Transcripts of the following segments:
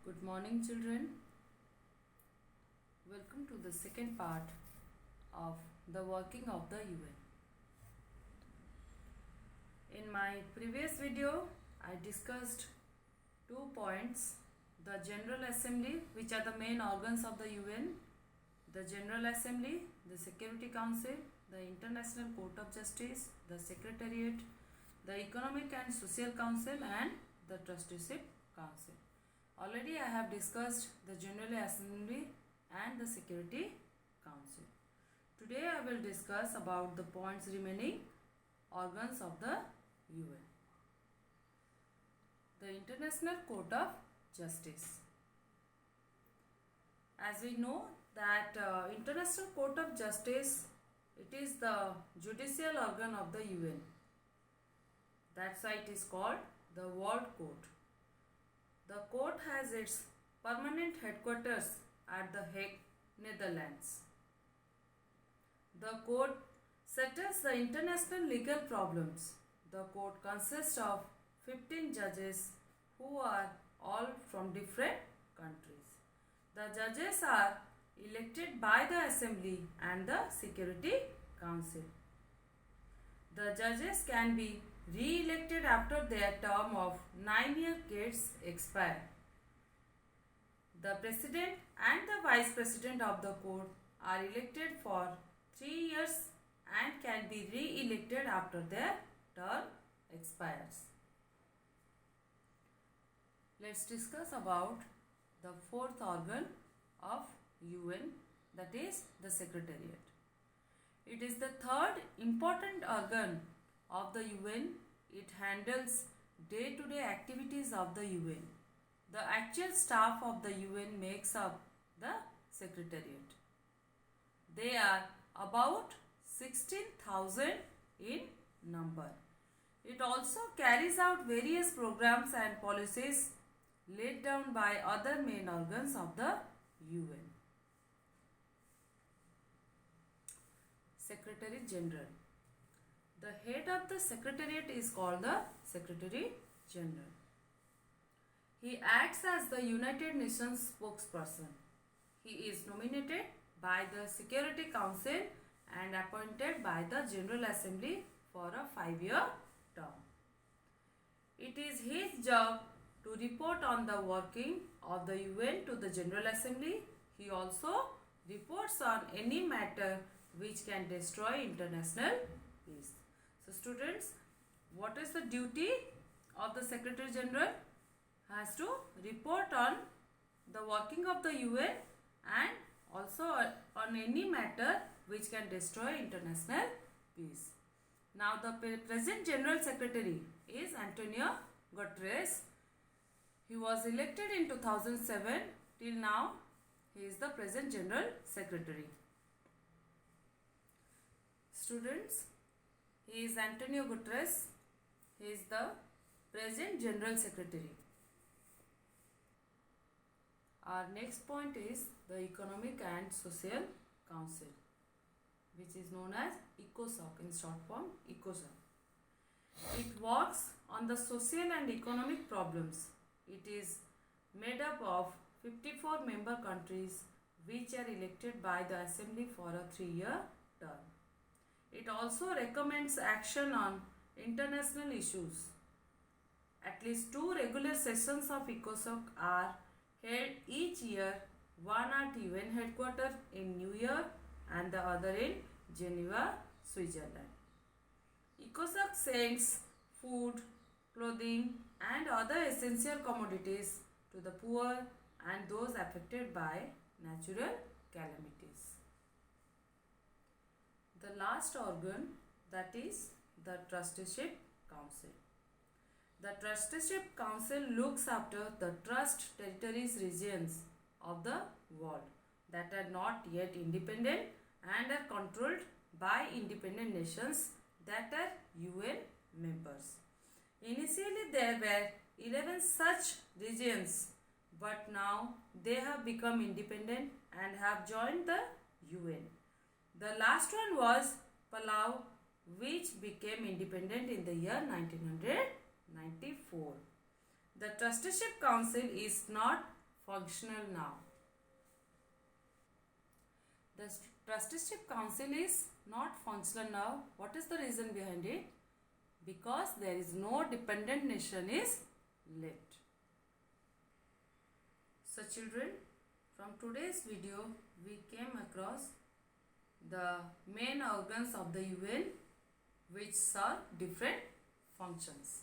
Good morning, children. Welcome to the second part of the working of the UN. In my previous video, I discussed 2 points: the General Assembly, which are the main organs of the UN, the General Assembly, the Security Council, the International Court of Justice, the Secretariat, the Economic and Social Council, and the Trusteeship Council. Already I have discussed the General Assembly and the Security Council. Today I will discuss about the points remaining organs of the UN. The International Court of Justice. As we know that International Court of Justice, it is the judicial organ of the UN. That's why it is called the World Court. The court has its permanent headquarters at The Hague, Netherlands. The court settles the international legal problems. The court consists of 15 judges who are all from different countries. The judges are elected by the Assembly and the Security Council. The judges can be re-elected after their term of 9-year gets expired. The president and the vice president of the court are elected for 3 years and can be re-elected after their term expires. Let's discuss about the fourth organ of UN, that is the Secretariat. It is the third important organ of the UN. It handles day-to-day activities of the UN. The actual staff of the UN makes up the Secretariat. They are about 16,000 in number. It also carries out various programs and policies laid down by other main organs of the UN. Secretary General. The head of the Secretariat is called the Secretary General. He acts as the United Nations spokesperson. He is nominated by the Security Council and appointed by the General Assembly for a 5-year term. It is his job to report on the working of the UN to the General Assembly. He also reports on any matter which can destroy international peace. So students, what is the duty of the Secretary General? Has to report on the working of the UN and also on any matter which can destroy international peace. Now the present General Secretary is Antonio Guterres. He was elected in 2007. Till now he is the present General Secretary. Students, he is Antonio Guterres. He is the present General Secretary. Our next point is the Economic and Social Council, which is known as ECOSOC, in short form ECOSOC. It works on the social and economic problems. It is made up of 54 member countries which are elected by the Assembly for a 3-year term. It also recommends action on international issues. At least 2 regular sessions of ECOSOC are held each year, one at UN headquarters in New York and the other in Geneva, Switzerland. ECOSOC sends food, clothing and other essential commodities to the poor and those affected by natural calamities. The last organ, that is the Trusteeship Council. The Trusteeship Council looks after the trust territories regions of the world that are not yet independent and are controlled by independent nations that are UN members. Initially there were 11 such regions, but now they have become independent and have joined the UN. The last one was Palau, which became independent in the year 1994. The Trusteeship Council is not functional now. The Trusteeship Council is not functional now. What is the reason behind it? Because there is no dependent nation is left. So children, from today's video we came across the main organs of the UN which serve different functions.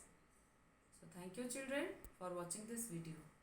So thank you children for watching this video.